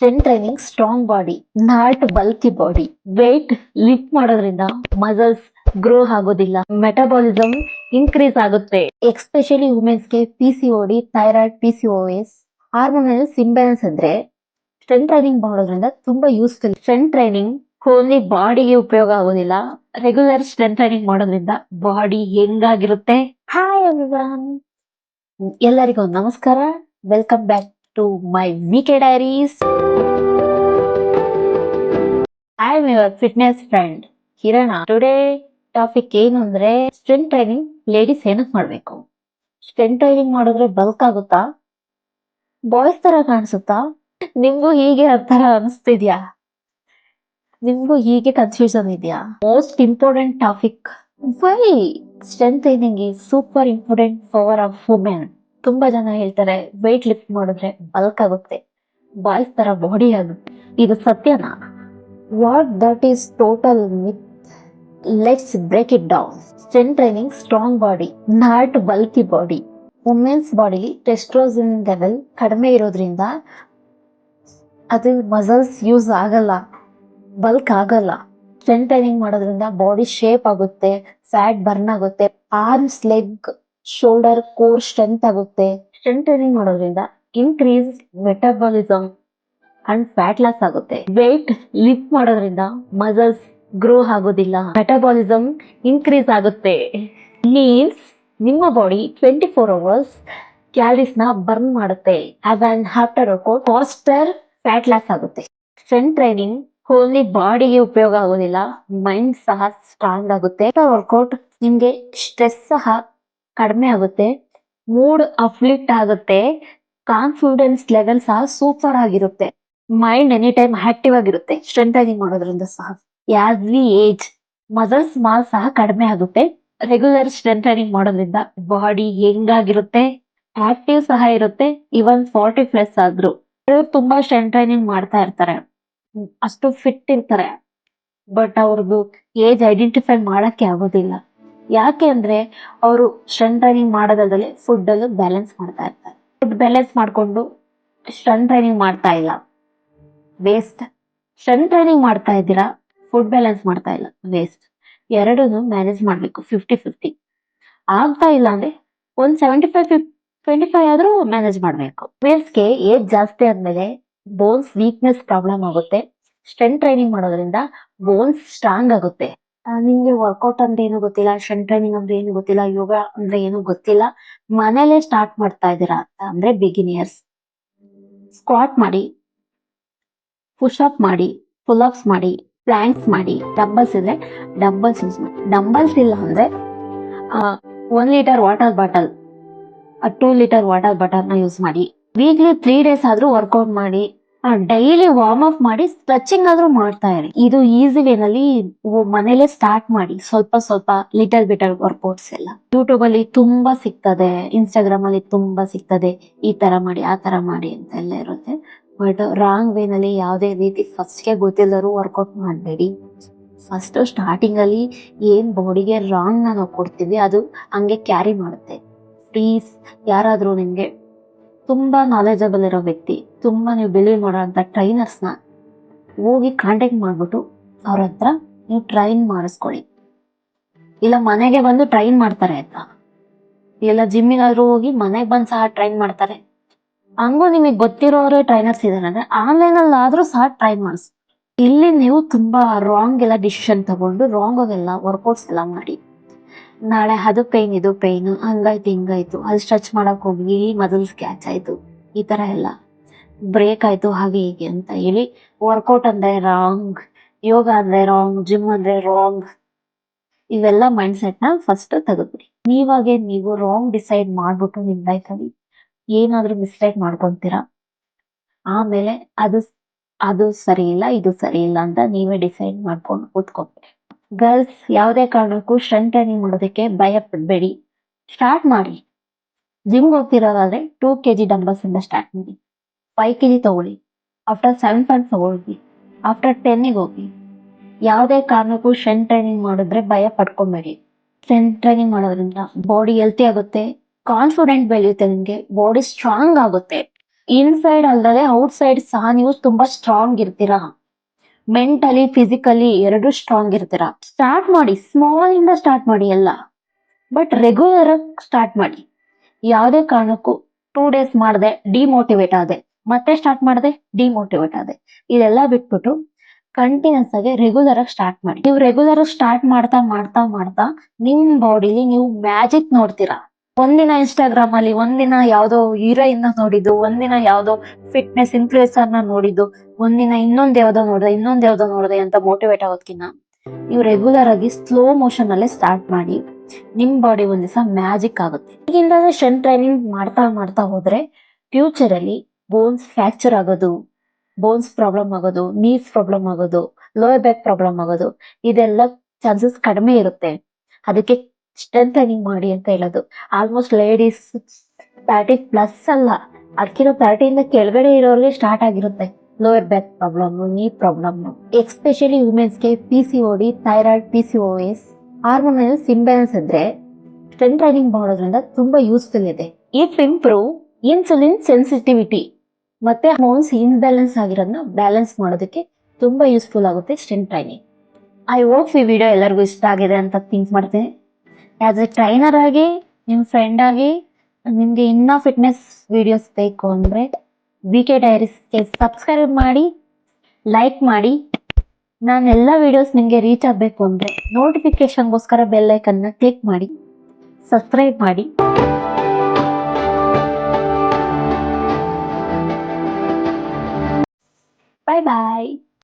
Strength training strong body, not bulky body. Weight lift ಮಾಡೋದ್ರಿಂದ muscles grow ಆಗೋದಿಲ್ಲ, metabolism increase ಆಗುತ್ತೆ. Especially ವುಮೆನ್ಸ್ಗೆ PCOD, thyroid, PCOS, hormonal imbalance ಇದ್ರೆ strength training ಮಾಡೋದ್ರಿಂದ ತುಂಬಾ ಯೂಸ್ಫುಲ್. ಸ್ಟ್ರೆಂತ್ ಟ್ರೈನಿಂಗ್ ಓನ್ಲಿ ಬಾಡಿಗೆ ಉಪಯೋಗ ಆಗೋದಿಲ್ಲ, ರೆಗ್ಯುಲರ್ ಸ್ಟ್ರೆಂತ್ ಟ್ರೈನಿಂಗ್ ಮಾಡೋದ್ರಿಂದ ಬಾಡಿ ಹೆಂಗಾಗಿರುತ್ತೆ. ಹಾಯ್ ಎವ್ರಿವನ್, ಎಲ್ಲರಿಗೂ ನಮಸ್ಕಾರ. Welcome back to my VK diaries. I am your fitness friend Kiran. Today topic ಏನು ಅಂದ್ರೆ ಸ್ಟ್ರೆಂತ್ ಟ್ರೈನಿಂಗ್ ಲೇಡೀಸ್ ಏನಕ್ ಮಾಡ್ಬೇಕು? ಸ್ಟ್ರೆಂತ್ ಟ್ರೈನಿಂಗ್ ಮಾಡಿದ್ರೆ ಬಲ್ಕ್ ಆಗುತ್ತಾ? ಬಾಯ್ಸ್ ತರ ಕಾಣಿಸುತ್ತಾ? ನಿಮ್ಗೂ ಹೀಗೆ ತರ ಅನಿಸ್ತಿದ್ಯಾ? ನಿಮ್ಗೂ ಹೀಗೆ ಕನ್ಫ್ಯೂಷನ್ ಇದೆಯಾ? Most important topic, why strength training is super important for a women. ತುಂಬಾ ಜನ ಹೇಳ್ತಾರೆ ವೆಯ್ಟ್ ಲಿಫ್ಟ್ ಮಾಡಿದ್ರೆ ಬಲ್ಕ್ ಆಗುತ್ತೆ, ಬಾಯ್ಸ್ ತರ ಬಾಡಿ ಆಗುತ್ತೆ. ಇದು ಸತ್ಯನಾ? What that is total myth. Let's break it down. Strength training strong body, not bulky body. Women's body testosterone level ಕಡಿಮೆ ಇರೋದ್ರಿಂದ ಅದು ಮಸಲ್ಸ್ ಯೂಸ್ ಆಗಲ್ಲ, ಬಲ್ಕ್ ಆಗಲ್ಲ. ಸ್ಟ್ರೆಂತ್ ಟ್ರೈನಿಂಗ್ ಮಾಡೋದ್ರಿಂದ ಬಾಡಿ ಶೇಪ್ ಆಗುತ್ತೆ, ಫ್ಯಾಟ್ ಬರ್ನ್ ಆಗುತ್ತೆ, arms, leg, shoulder, core strength ಆಗುತ್ತೆ. Strength training ಮಾಡೋದ್ರಿಂದ increase metabolism and fat loss ಆಗುತ್ತೆ. ವೇಟ್ ಲಿಫ್ಟ್ ಮಾಡೋದ್ರಿಂದ ಮಸಲ್ಸ್ ಗ್ರೋ ಆಗೋದಿಲ್ಲ, ಮೆಟಬಾಲಿಸಮ್ ಇನ್ಕ್ರೀಸ್ ಆಗುತ್ತೆ. ಮೀನ್ಸ್ ನಿಮ್ಮ ಬಾಡಿ 24 ಅವರ್ಸ್ ಕ್ಯಾಲರೀಸ್ ನ ಬರ್ನ್ ಮಾಡುತ್ತೆ. After workout faster fat loss ಆಗುತ್ತೆ. ಸ್ಟ್ರೆಂತ್ ಟ್ರೈನಿಂಗ್ ಓನ್ಲಿ ಬಾಡಿಗೆ ಉಪಯೋಗ ಆಗೋದಿಲ್ಲ, ಮೈಂಡ್ ಸಹ ಸ್ಟ್ರಾಂಗ್ ಆಗುತ್ತೆ. ವರ್ಕೌಟ್ ನಿಮ್ಗೆ ಸ್ಟ್ರೆಸ್ ಸಹ ಕಡಿಮೆ ಆಗುತ್ತೆ, ಮೂಡ್ ಅಪ್ಲಿಫ್ಟ್ ಆಗುತ್ತೆ, ಕಾನ್ಫಿಡೆನ್ಸ್ ಲೆವೆಲ್ ಸಹ ಸೂಪರ್ ಆಗಿರುತ್ತೆ, ಮೈಂಡ್ ಎನಿ ಟೈಮ್ ಆಕ್ಟಿವ್ ಆಗಿರುತ್ತೆ. ಸ್ಟ್ರೆಂತ್ ಟ್ರೈನಿಂಗ್ ಮಾಡೋದ್ರಿಂದ ಸಹ as we age muscles mass ಸಹ ಕಡಿಮೆ ಆಗುತ್ತೆ. ರೆಗ್ಯುಲರ್ ಸ್ಟ್ರೆಂತ್ ಟ್ರೈನಿಂಗ್ ಮಾಡೋದ್ರಿಂದ ಬಾಡಿ ಹೆಂಗಾಗಿರುತ್ತೆ, ಆಕ್ಟಿವ್ ಸಹ ಇರುತ್ತೆ. ಇವನ್ 40+ ಆದ್ರು ತುಂಬಾ ಸ್ಟ್ರೆಂತ್ ಟ್ರೈನಿಂಗ್ ಮಾಡ್ತಾ ಇರ್ತಾರೆ, ಅಷ್ಟು ಫಿಟ್ ಇರ್ತಾರೆ, ಬಟ್ ಅವ್ರದ್ದು ಏಜ್ ಐಡೆಂಟಿಫೈ ಮಾಡಕ್ಕೆ ಆಗೋದಿಲ್ಲ. ಯಾಕೆ ಅಂದ್ರೆ ಅವರು ಸ್ಟ್ರೆಂತ್ ಟ್ರೈನಿಂಗ್ ಮಾಡೋದ್ರಲ್ಲಿ ಫುಡ್ ಅಲ್ಲೂ ಬ್ಯಾಲೆನ್ಸ್ ಮಾಡ್ತಾ ಇರ್ತಾರೆ. ಫುಡ್ ಬ್ಯಾಲೆನ್ಸ್ ಮಾಡ್ಕೊಂಡು ಸ್ಟ್ರೆಂತ್ ಟ್ರೈನಿಂಗ್ ಮಾಡ್ತಾ ಇಲ್ಲ, ವೇಸ್ಟ್. ಸ್ಟ್ರೆಂತ್ ಟ್ರೈನಿಂಗ್ ಮಾಡ್ತಾ ಇದ್ದೀರಾ, ಫುಡ್ ಬ್ಯಾಲೆನ್ಸ್ ಮಾಡ್ತಾ ಇಲ್ಲ, ವೇಸ್ಟ್. ಎರಡನ್ನು ಮ್ಯಾನೇಜ್ ಮಾಡ್ಬೇಕು 50-50. ಆಗ್ತಾ ಇಲ್ಲ ಅಂದ್ರೆ ಒಂದ್ 75-25 ಆದ್ರೂ ಮ್ಯಾನೇಜ್ ಮಾಡ್ಬೇಕು. ಗೆ ಏಜ್ ಜಾಸ್ತಿ ಆದ್ಮೇಲೆ ಬೋನ್ಸ್ ವೀಕ್ನೆಸ್ ಪ್ರಾಬ್ಲಮ್ ಆಗುತ್ತೆ. ಸ್ಟ್ರೆಂತ್ ಟ್ರೈನಿಂಗ್ ಮಾಡೋದ್ರಿಂದ ಬೋನ್ಸ್ ಸ್ಟ್ರಾಂಗ್ ಆಗುತ್ತೆ. ನಿಮ್ಗೆ ವರ್ಕೌಟ್ ಅಂದ್ರೆ ಏನು ಗೊತ್ತಿಲ್ಲ, ಸ್ಟ್ರೆಂತ್ ಟ್ರೈನಿಂಗ್ ಅಂದ್ರೆ ಏನು ಗೊತ್ತಿಲ್ಲ, ಯೋಗ ಅಂದ್ರೆ ಏನು ಗೊತ್ತಿಲ್ಲ, ಮನೇಲೆ ಸ್ಟಾರ್ಟ್ ಮಾಡ್ತಾ ಇದ್ದೀರಾ ಅಂತ ಅಂದ್ರೆ ಬಿಗಿನಿಯರ್ಸ್. ಸ್ಕ್ವಾಟ್ ಮಾಡಿ, ಪುಷ್ ಅಪ್ ಮಾಡಿ, ಪುಲ್ ಅಪ್ಸ್ ಮಾಡಿ, ಪ್ಲಾಂಕ್ಸ್ ಮಾಡಿ. ಡಂಬಲ್ಸ್ ಇದ್ರೆ ಡಂಬಲ್ಸ್ ಯೂಸ್ ಮಾಡಿ. ಡಂಬಲ್ಸ್ ಇಲ್ಲ ಅಂದ್ರೆ 1 litre water bottle, 2 litre water bottle ನ ಯೂಸ್ ಮಾಡಿ. ವೀಕ್ಲಿ 3 ಡೇಸ್ ಆದ್ರೂ ವರ್ಕೌಟ್ ಮಾಡಿ. ಡೈಲಿ ವಾರ್ಮ್ ಅಪ್ ಮಾಡಿ, ಸ್ಟ್ರೆಚಿಂಗ್ ಆದ್ರೂ ಮಾಡ್ತಾ ಇರಿ. ಇದು ಈಸಿ ವೇನಲ್ಲಿ ಮನೇಲೆ ಸ್ಟಾರ್ಟ್ ಮಾಡಿ. ಸ್ವಲ್ಪ ಸ್ವಲ್ಪ ಲಿಟಲ್ ಬಿಟಲ್ ವರ್ಕೌಟ್ಸ್ ಎಲ್ಲ ಯೂಟ್ಯೂಬ್ ಅಲ್ಲಿ ತುಂಬಾ ಸಿಗ್ತದೆ, ಇನ್ಸ್ಟಾಗ್ರಾಮ್ ಅಲ್ಲಿ ತುಂಬಾ ಸಿಗ್ತದೆ. ಈ ತರ ಮಾಡಿ, ಆ ತರ ಮಾಡಿ ಅಂತ ಎಲ್ಲ ಇರುತ್ತೆ. ಬಟ್ ರಾಂಗ್ ವೇನಲ್ಲಿ ಯಾವುದೇ ರೀತಿ ಫಸ್ಟ್ ಗೆ ಗೊತ್ತಿಲ್ಲರೂ ವರ್ಕೌಟ್ ಮಾಡಬೇಡಿ. ಫಸ್ಟ್ ಸ್ಟಾರ್ಟಿಂಗ್ ಅಲ್ಲಿ ಏನ್ ಬಾಡಿಗೆ ರಾಂಗ್ ನಾವು ಕೊಡ್ತೀವಿ ಅದು ಹಂಗೆ ಕ್ಯಾರಿ ಮಾಡುತ್ತೆ. ಪ್ಲೀಸ್, ಯಾರಾದ್ರೂ ನಿಮ್ಗೆ ತುಂಬಾ ನಾಲೆಜಬಲ್ ಇರೋ ವ್ಯಕ್ತಿ, ತುಂಬಾ ನೀವು ಬಿಲೀವ್ ಮಾಡೋಂತ ಟ್ರೈನರ್ಸ್ ನ ಹೋಗಿ ಕಾಂಟ್ಯಾಕ್ಟ್ ಮಾಡ್ಬಿಟ್ಟು ಅವ್ರ ಹತ್ರ ನೀವು ಟ್ರೈನ್ ಮಾಡಿಸ್ಕೊಳ್ಳಿ. ಇಲ್ಲ ಮನೆಗೆ ಬಂದು ಟ್ರೈನ್ ಮಾಡ್ತಾರೆ ಆಯ್ತಾ, ಇಲ್ಲ ಜಿಮ್ಮಿಗಾದ್ರೂ ಹೋಗಿ ಮನೆಗೆ ಬಂದು ಸಹ ಟ್ರೈನ್ ಮಾಡ್ತಾರೆ. ಹಂಗೂ ನಿಮಗೆ ಗೊತ್ತಿರೋರೇ ಟ್ರೈನರ್ಸ್ ಇದಾರೆ ಅಂದ್ರೆ ಆನ್ಲೈನ್ ಅಲ್ಲಿ ಆದ್ರೂ ಸಹ ಟ್ರೈನ್ ಮಾಡಿಸಿ. ಇಲ್ಲಿ ನೀವು ತುಂಬಾ ರಾಂಗ್ ಎಲ್ಲ ಡಿಸಿಷನ್ ತಗೊಂಡು ರಾಂಗ್ ಆಗೆಲ್ಲ ವರ್ಕೌಟ್ಸ್ ಎಲ್ಲ ಮಾಡಿ, ನಾಳೆ ಅದು ಪೈನ್ ಇದು ಪೈನ್, ಹಂಗಾಯ್ತು ಹಿಂಗಾಯ್ತು, ಅಲ್ಲಿ ಸ್ಟ್ರೆಚ್ ಮಾಡಕ್ ಹೋಗಿ ಮಸಲ್ಸ್ ಕ್ಯಾಚ್ ಆಯ್ತು, ಈ ತರ ಎಲ್ಲ ಬ್ರೇಕ್ ಆಯ್ತು, ಹಾಗೆ ಹೀಗೆ ಅಂತ ಹೇಳಿ ವರ್ಕೌಟ್ ಅಂದ್ರೆ ರಾಂಗ್, ಯೋಗ ಅಂದ್ರೆ ರಾಂಗ್, ಜಿಮ್ ಅಂದ್ರೆ ರಾಂಗ್, ಇವೆಲ್ಲ ಮೈಂಡ್ ಸೆಟ್ ನ ಫಸ್ಟ್ ತೆಗೆದ್ಬಿಡಿ. ನೀವಾಗೆ ನೀವು ರಾಂಗ್ ಡಿಸೈಡ್ ಮಾಡ್ಬಿಟ್ಟು ನಿಮ್ ಲೈಫ್ ಅಲ್ಲಿ ಏನಾದ್ರೂ ಮಿಸ್ಟೇಕ್ ಮಾಡ್ಕೊಂತೀರಾ, ಆಮೇಲೆ ಅದು ಅದು ಸರಿ ಇಲ್ಲ, ಇದು ಸರಿ ಇಲ್ಲ ಅಂತ ನೀವೇ ಡಿಸೈಡ್ ಮಾಡ್ಕೊಂಡು ಕೂತ್ಕೊಬೇಡಿ. ಗರ್ಲ್ಸ್ ಯಾವುದೇ ಕಾರಣಕ್ಕೂ ಸ್ಟ್ರೆಂತ್ ಟ್ರೈನಿಂಗ್ ಮಾಡೋದಕ್ಕೆ ಭಯ ಪಡಬೇಡಿ, ಸ್ಟಾರ್ಟ್ ಮಾಡಿ. ಜಿಮ್ ಹೋಗ್ತಿರೋದಾದ್ರೆ 2 kg ಡಂಬಲ್ಸ್ ಇಂದ ಸ್ಟಾರ್ಟ್ ಮಾಡಿ, 5 kg ತಗೊಳ್ಳಿ, ಆಫ್ಟರ್ 7 months ತಗೊಳ್ಳಿ, ಆಫ್ಟರ್ 10 ಹೋಗಿ. ಯಾವುದೇ ಕಾರಣಕ್ಕೂ ಸ್ಟ್ರೆಂತ್ ಟ್ರೈನಿಂಗ್ ಮಾಡಿದ್ರೆ ಭಯ ಪಡ್ಕೊಬೇಡಿ. ಸ್ಟ್ರೆಂತ್ ಟ್ರೈನಿಂಗ್ ಮಾಡೋದ್ರಿಂದ ಬಾಡಿ ಹೆಲ್ತಿ ಆಗುತ್ತೆ, ಕಾನ್ಫಿಡೆಂಟ್ ಬೆಳೆಯುತ್ತೆ, ನಿಮ್ಗೆ ಬಾಡಿ ಸ್ಟ್ರಾಂಗ್ ಆಗುತ್ತೆ. ಇನ್ಸೈಡ್ ಅಲ್ದಲೆ ಔಟ್ಸೈಡ್ ಸಹ ನೀವು ತುಂಬಾ ಸ್ಟ್ರಾಂಗ್ ಇರ್ತೀರಾ. ಮೆಂಟಲಿ ಫಿಸಿಕಲಿ ಎರಡು ಸ್ಟ್ರಾಂಗ್ ಇರ್ತೀರಾ. ಸ್ಟಾರ್ಟ್ ಮಾಡಿ, ಸ್ಮಾಲ್ ಇಂದ ಸ್ಟಾರ್ಟ್ ಮಾಡಿ ಎಲ್ಲ. ಬಟ್ ರೆಗ್ಯುಲರ್ ಆಗಿ ಸ್ಟಾರ್ಟ್ ಮಾಡಿ. ಯಾವುದೇ ಕಾರಣಕ್ಕೂ 2 ಡೇಸ್ ಮಾಡದೆ ಡಿಮೋಟಿವೇಟ್ ಆದೆ, ಮತ್ತೆ ಸ್ಟಾರ್ಟ್ ಮಾಡದೆ ಡಿಮೋಟಿವೇಟ್ ಆದೆ, ಇದೆಲ್ಲ ಬಿಟ್ಬಿಟ್ಟು ಕಂಟಿನ್ಯೂಸ್ ಆಗಿ ರೆಗ್ಯುಲರ್ ಆಗಿ ಸ್ಟಾರ್ಟ್ ಮಾಡಿ. ನೀವು ರೆಗ್ಯುಲರ್ ಆಗಿ ಸ್ಟಾರ್ಟ್ ಮಾಡ್ತಾ ಮಾಡ್ತಾ ಮಾಡ್ತಾ ನಿಮ್ ಬಾಡಿಲಿ ನೀವು ಮ್ಯಾಜಿಕ್ ನೋಡ್ತೀರಾ. ಒಂದಿನ ಇನ್ಸ್ಟಾಗ್ರಾಮ್ ಅಲ್ಲಿ ಒಂದಿನ ಯಾವ್ದೋ ಹೀರೋಯಿನ್ ನೋಡಿದ್ದು, ಒಂದಿನ ಯಾವ್ದೋ ಫಿಟ್ನೆಸ್ ಇನ್ಫ್ಲೂಯೆನ್ಸರ್ ನ ನೋಡಿದ್ದು, ಒಂದಿನ ಇನ್ನೊಂದ್ ಯಾವ್ದೋ ನೋಡಿದೆ ಅಂತ ಮೋಟಿವೇಟ್ ಆಗೋದ್ಕಿನ್ನ ನೀವು ರೆಗ್ಯುಲರ್ ಆಗಿ ಸ್ಲೋ ಮೋಷನ್ ಅಲ್ಲೇ ಸ್ಟಾರ್ಟ್ ಮಾಡಿ. ನಿಮ್ ಬಾಡಿ ಒಂದ್ ದಿವಸ ಮ್ಯಾಜಿಕ್ ಆಗುತ್ತೆ. ಈಗಿಂದ ಸ್ಟ್ರೆಂತ್ ಟ್ರೈನಿಂಗ್ ಮಾಡ್ತಾ ಮಾಡ್ತಾ ಹೋದ್ರೆ ಫ್ಯೂಚರ್ ಅಲ್ಲಿ ಬೋನ್ಸ್ ಫ್ರಾಕ್ಚರ್ ಆಗೋದು, ಬೋನ್ಸ್ ಪ್ರಾಬ್ಲಮ್ ಆಗೋದು, ನೀಸ್ ಪ್ರಾಬ್ಲಮ್ ಆಗೋದು, ಲೋಯರ್ ಬ್ಯಾಕ್ ಪ್ರಾಬ್ಲಮ್ ಆಗೋದು, ಇದೆಲ್ಲ ಚಾನ್ಸಸ್ ಕಡಿಮೆ ಇರುತ್ತೆ. ಅದಕ್ಕೆ ಸ್ಟ್ರೆಂತ್ ಟ್ರೈನಿಂಗ್ ಮಾಡಿ ಅಂತ ಹೇಳೋದು. ಆಲ್ಮೋಸ್ಟ್ ಲೇಡೀಸ್ 30+ ಅಲ್ಲ, ಅದಕ್ಕಿಂತ 30 ಕೆಳಗಡೆ ಇರೋರಿಗೆ ಸ್ಟಾರ್ಟ್ ಆಗಿರುತ್ತೆ lower back problem, knee problem. Especially ವುಮೆನ್ಸ್ಗೆ PCOD, thyroid, PCOS, hormonal imbalance ಇದ್ರೆ ಸ್ಟ್ರೆಂತ್ ಟ್ರೈನಿಂಗ್ ಮಾಡೋದ್ರಿಂದ ತುಂಬಾ ಯೂಸ್ಫುಲ್ ಇದೆ. ಇಫ್ ಇಂಪ್ರೂವ್ ಇನ್ಸುಲಿನ್ ಸೆನ್ಸಿಟಿವಿಟಿ ಮತ್ತೆ ಹಾರ್ಮೋನ್ಸ್ ಇನ್ಬ್ಯಾಲೆನ್ಸ್ ಆಗಿರೋದನ್ನ ಬ್ಯಾಲೆನ್ಸ್ ಮಾಡೋದಕ್ಕೆ ತುಂಬಾ ಯೂಸ್ಫುಲ್ ಆಗುತ್ತೆ ಸ್ಟ್ರೆಂತ್ ಟ್ರೈನಿಂಗ್. ಐ ಹೋಪ್ ಈ ವಿಡಿಯೋ ಎಲ್ಲರಿಗೂ ಇಷ್ಟ ಆಗಿದೆ ಅಂತ ಥಿಂಕ್ ಮಾಡ್ತೀನಿ. ಆಸ್ ಎ ಟ್ರೈನರ್ ಆಗಿ, ನಿಮ್ ಫ್ರೆಂಡ್ ಆಗಿ, ನಿಮ್ಗೆ ಇನ್ನೂ ಫಿಟ್ನೆಸ್ ವಿಡಿಯೋಸ್ ಬೇಕು ಅಂದ್ರೆ BK ಡೈರೀಸ್ಗೆ ಸಬ್ಸ್ಕ್ರೈಬ್ ಮಾಡಿ, ಲೈಕ್ ಮಾಡಿ. ನಾನು ಎಲ್ಲ ವಿಡಿಯೋಸ್ ನಿಮ್ಗೆ ರೀಚ್ ಆಗ್ಬೇಕು ಅಂದ್ರೆ ನೋಟಿಫಿಕೇಶನ್ಗೋಸ್ಕರ ಬೆಲ್ ಐಕನ್ ನ ಕ್ಲಿಕ್ ಮಾಡಿ, ಸಬ್ಸ್ಕ್ರೈಬ್ ಮಾಡಿ. ಬಾಯ್ ಬಾಯ್.